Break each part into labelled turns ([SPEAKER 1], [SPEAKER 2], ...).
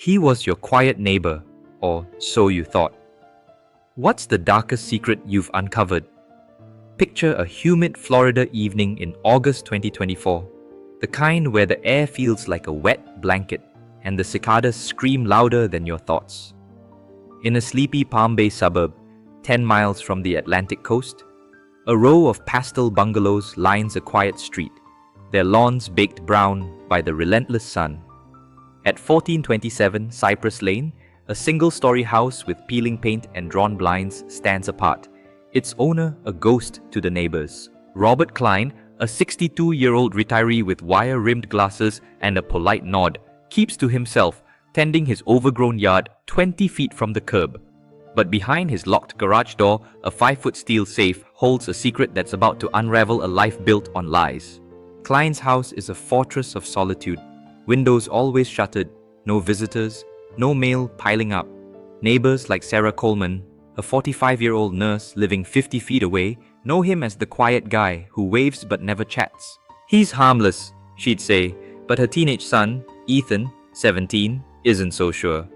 [SPEAKER 1] He was your quiet neighbor, or so you thought. What's the darkest secret you've uncovered? Picture a humid Florida evening in August 2024, the kind where the air feels like a wet blanket and the cicadas scream louder than your thoughts. In a sleepy Palm Bay suburb, 10 miles from the Atlantic coast, a row of pastel bungalows lines a quiet street, their lawns baked brown by the relentless sun. At 1427 Cypress Lane, a single-story house with peeling paint and drawn blinds stands apart, its owner a ghost to the neighbors. Robert Klein, a 62-year-old retiree with wire-rimmed glasses and a polite nod, keeps to himself, tending his overgrown yard 20 feet from the curb. But behind his locked garage door, a 5-foot steel safe holds a secret that's about to unravel a life built on lies. Klein's house is a fortress of solitude, windows always shuttered, no visitors, no mail piling up. Neighbors like Sarah Coleman, a 45-year-old nurse living 50 feet away, know him as the quiet guy who waves but never chats. He's harmless, she'd say, but her teenage son, Ethan, 17, isn't so sure.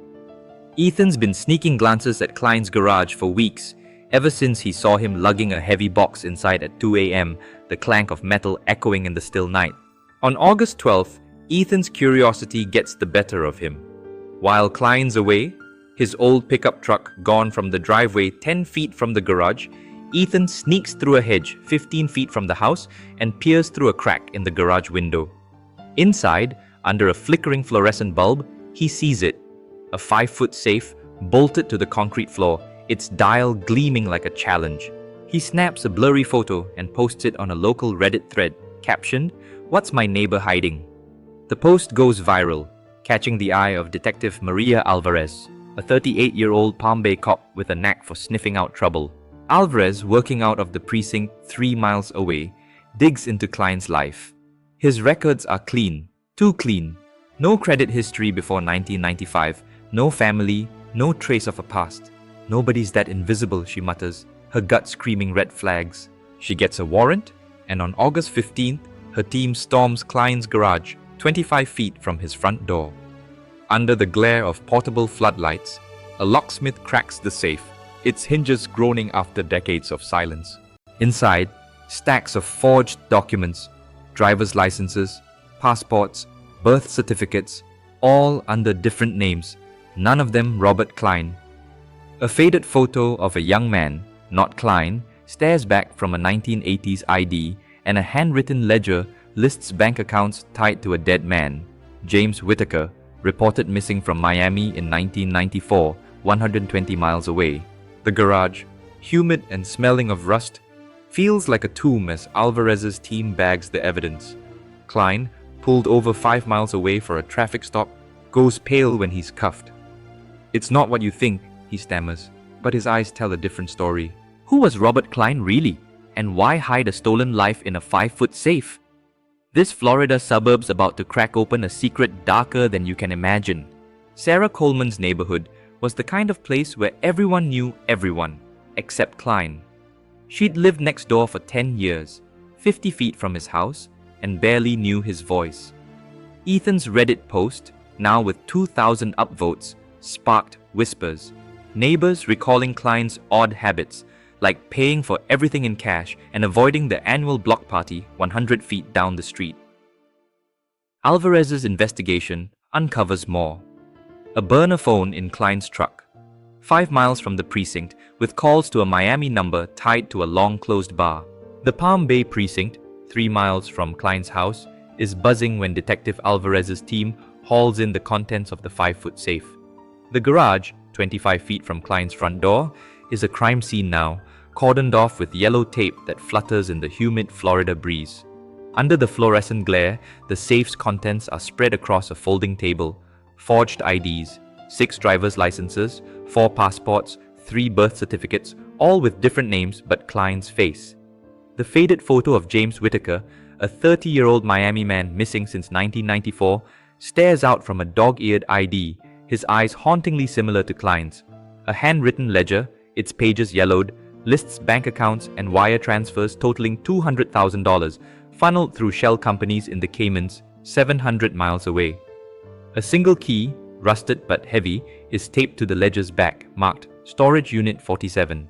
[SPEAKER 1] Ethan's been sneaking glances at Klein's garage for weeks, ever since he saw him lugging a heavy box inside at 2 a.m., the clank of metal echoing in the still night. On August 12th, Ethan's curiosity gets the better of him. While Klein's away, his old pickup truck gone from the driveway 10 feet from the garage, Ethan sneaks through a hedge 15 feet from the house and peers through a crack in the garage window. Inside, under a flickering fluorescent bulb, he sees it. A 5-foot safe bolted to the concrete floor, its dial gleaming like a challenge. He snaps a blurry photo and posts it on a local Reddit thread, captioned, "What's my neighbor hiding?" The post goes viral, catching the eye of Detective Maria Alvarez, a 38-year-old Palm Bay cop with a knack for sniffing out trouble. Alvarez, working out of the precinct 3 miles away, digs into Klein's life. His records are clean, too clean. No credit history before 1995, no family, no trace of a past. Nobody's that invisible, she mutters, her gut screaming red flags. She gets a warrant, and on August 15th, her team storms Klein's garage, 25 feet from his front door. Under the glare of portable floodlights, a locksmith cracks the safe, its hinges groaning after decades of silence. Inside, stacks of forged documents, driver's licenses, passports, birth certificates, all under different names, none of them Robert Klein. A faded photo of a young man, not Klein, stares back from a 1980s ID, and a handwritten ledger lists bank accounts tied to a dead man, James Whitaker, reported missing from Miami in 1994, 120 miles away. The garage, humid and smelling of rust, feels like a tomb as Alvarez's team bags the evidence. Klein, pulled over 5 miles away for a traffic stop, goes pale when he's cuffed. "It's not what you think," he stammers, but his eyes tell a different story. Who was Robert Klein really? And why hide a stolen life in a 5-foot safe? This Florida suburb's about to crack open a secret darker than you can imagine. Sarah Coleman's neighborhood was the kind of place where everyone knew everyone, except Klein. She'd lived next door for 10 years, 50 feet from his house, and barely knew his voice. Ethan's Reddit post, now with 2,000 upvotes, sparked whispers. Neighbors recalling Klein's odd habits, like paying for everything in cash and avoiding the annual block party 100 feet down the street. Alvarez's investigation uncovers more. A burner phone in Klein's truck, 5 miles from the precinct, with calls to a Miami number tied to a long-closed bar. The Palm Bay precinct, 3 miles from Klein's house, is buzzing when Detective Alvarez's team hauls in the contents of the 5-foot safe. The garage, 25 feet from Klein's front door, is a crime scene now, cordoned off with yellow tape that flutters in the humid Florida breeze. Under the fluorescent glare, the safe's contents are spread across a folding table. Forged IDs, 6 driver's licenses, 4 passports, 3 birth certificates, all with different names but Klein's face. The faded photo of James Whitaker, a 30-year-old Miami man missing since 1994, stares out from a dog-eared ID, his eyes hauntingly similar to Klein's. A handwritten ledger, its pages yellowed, lists bank accounts and wire transfers totaling $200,000, funneled through shell companies in the Caymans, 700 miles away. A single key, rusted but heavy, is taped to the ledger's back, marked Storage Unit 47.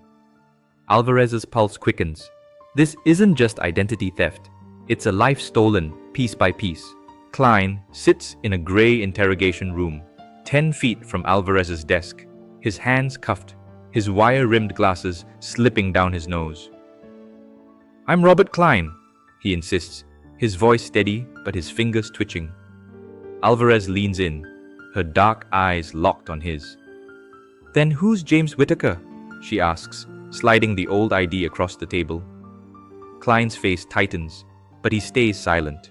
[SPEAKER 1] Alvarez's pulse quickens. This isn't just identity theft. It's a life stolen, piece by piece. Klein sits in a gray interrogation room, 10 feet from Alvarez's desk, his hands cuffed, his wire-rimmed glasses slipping down his nose. "I'm Robert Klein," he insists, his voice steady but his fingers twitching. Alvarez leans in, her dark eyes locked on his. "Then who's James Whitaker?" she asks, sliding the old ID across the table. Klein's face tightens, but he stays silent.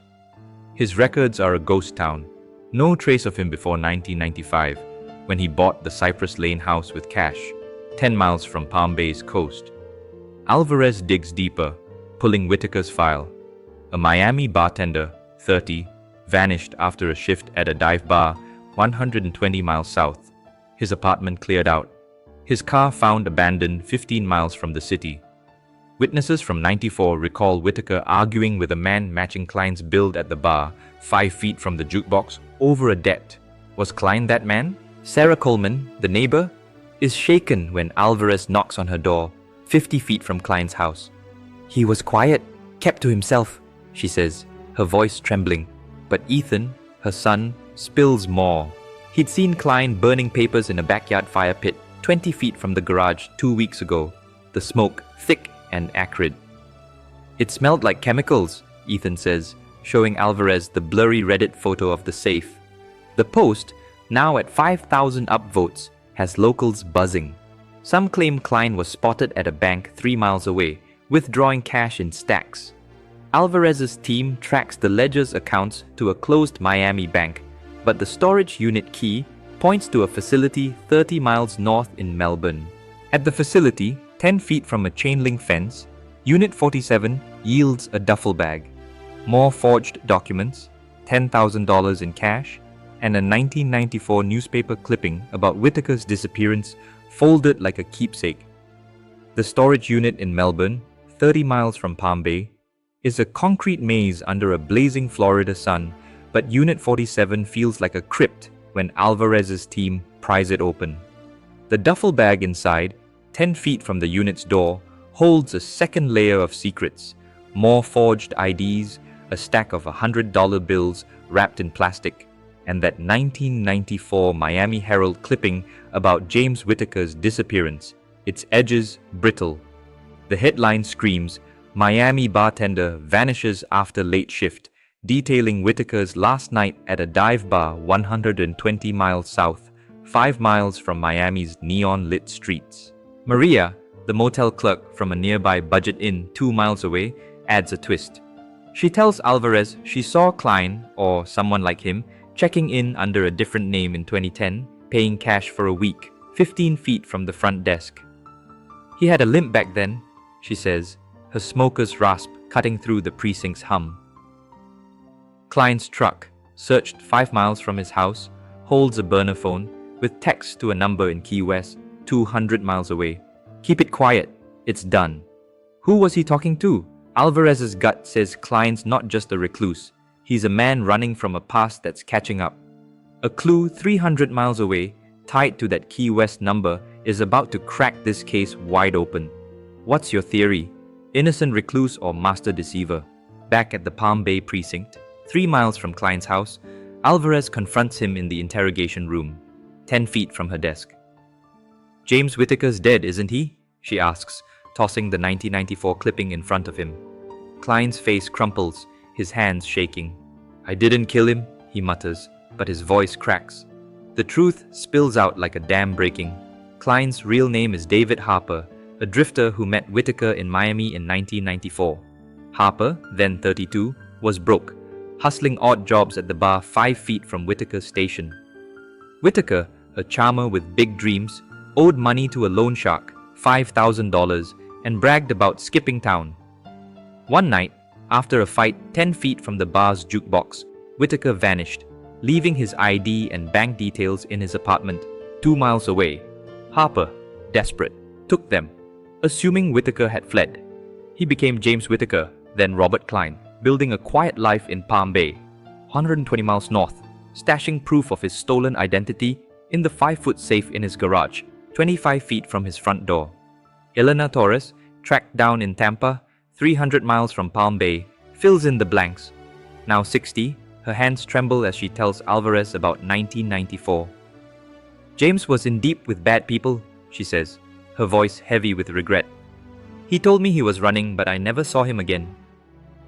[SPEAKER 1] His records are a ghost town. No trace of him before 1995, when he bought the Cypress Lane house with cash, 10 miles from Palm Bay's coast. Alvarez digs deeper, pulling Whitaker's file. A Miami bartender, 30, vanished after a shift at a dive bar 120 miles south. His apartment cleared out. His car found abandoned 15 miles from the city. Witnesses from 94 recall Whitaker arguing with a man matching Klein's build at the bar, 5 feet from the jukebox, over a debt. Was Klein that man? Sarah Coleman, the neighbor, is shaken when Alvarez knocks on her door, 50 feet from Klein's house. "He was quiet, kept to himself," she says, her voice trembling. But Ethan, her son, spills more. He'd seen Klein burning papers in a backyard fire pit 20 feet from the garage 2 weeks ago, the smoke thick and acrid. "It smelled like chemicals," Ethan says, showing Alvarez the blurry Reddit photo of the safe. The post, now at 5,000 upvotes, has locals buzzing. Some claim Klein was spotted at a bank 3 miles away, withdrawing cash in stacks. Alvarez's team tracks the ledger's accounts to a closed Miami bank, but the storage unit key points to a facility 30 miles north in Melbourne. At the facility, 10 feet from a chain-link fence, Unit 47 yields a duffel bag. More forged documents, $10,000 in cash, and a 1994 newspaper clipping about Whitaker's disappearance folded like a keepsake. The storage unit in Melbourne, 30 miles from Palm Bay, is a concrete maze under a blazing Florida sun, but Unit 47 feels like a crypt when Alvarez's team pries it open. The duffel bag inside, 10 feet from the unit's door, holds a second layer of secrets. More forged IDs, a stack of $100 bills wrapped in plastic, and that 1994 Miami Herald clipping about James Whitaker's disappearance, its edges brittle. The headline screams, "Miami bartender vanishes after late shift," detailing Whitaker's last night at a dive bar 120 miles south, 5 miles from Miami's neon-lit streets. Maria, the motel clerk from a nearby budget inn 2 miles away, adds a twist. She tells Alvarez she saw Klein, or someone like him, checking in under a different name in 2010, paying cash for a week, 15 feet from the front desk. "He had a limp back then," she says, her smoker's rasp cutting through the precinct's hum. Klein's truck, searched 5 miles from his house, holds a burner phone with text to a number in Key West, 200 miles away. "Keep it quiet, it's done." Who was he talking to? Alvarez's gut says Klein's not just a recluse. He's a man running from a past that's catching up. A clue 300 miles away, tied to that Key West number, is about to crack this case wide open. What's your theory? Innocent recluse or master deceiver? Back at the Palm Bay precinct, 3 miles from Klein's house, Alvarez confronts him in the interrogation room, 10 feet from her desk. "James Whitaker's dead, isn't he?" she asks, tossing the 1994 clipping in front of him. Klein's face crumples, his hands shaking. "I didn't kill him," he mutters, but his voice cracks. The truth spills out like a dam breaking. Klein's real name is David Harper, a drifter who met Whitaker in Miami in 1994. Harper, then 32, was broke, hustling odd jobs at the bar 5 feet from Whitaker's station. Whitaker, a charmer with big dreams, owed money to a loan shark, $5,000, and bragged about skipping town. One night, after a fight 10 feet from the bar's jukebox, Whitaker vanished, leaving his ID and bank details in his apartment 2 miles away. Harper, desperate, took them, assuming Whitaker had fled. He became James Whitaker, then Robert Klein, building a quiet life in Palm Bay, 120 miles north, stashing proof of his stolen identity in the 5-foot safe in his garage, 25 feet from his front door. Elena Torres, tracked down in Tampa, 300 miles from Palm Bay, fills in the blanks. Now 60, her hands tremble as she tells Alvarez about 1994. James was in deep with bad people, she says, her voice heavy with regret. He told me he was running, but I never saw him again.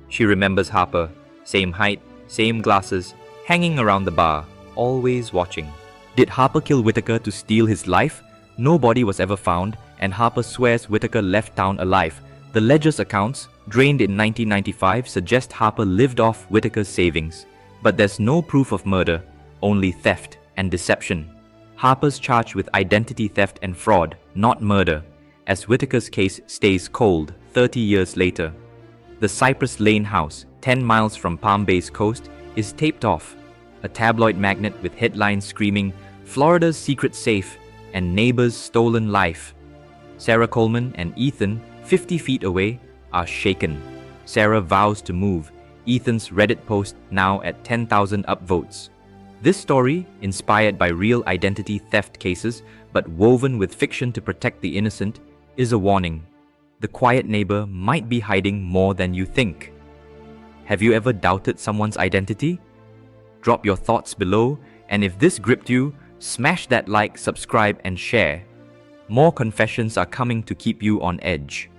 [SPEAKER 1] She remembers Harper, same height, same glasses, hanging around the bar, always watching. Did Harper kill Whitaker to steal his life? No body was ever found, and Harper swears Whitaker left town alive. The ledger's accounts, drained in 1995, suggest Harper lived off Whitaker's savings. But there's no proof of murder, only theft and deception. Harper's charged with identity theft and fraud, not murder, as Whitaker's case stays cold 30 years later. The Cypress Lane house, 10 miles from Palm Bay's coast, is taped off. A tabloid magnet with headlines screaming, "Florida's secret safe" and "Neighbor's stolen life." Sarah Coleman and Ethan, 50 feet away, are shaken. Sarah vows to move. Ethan's Reddit post now at 10,000 upvotes. This story, inspired by real identity theft cases but woven with fiction to protect the innocent, is a warning. The quiet neighbor might be hiding more than you think. Have you ever doubted someone's identity? Drop your thoughts below, and if this gripped you, smash that like, subscribe, and share. More confessions are coming to keep you on edge.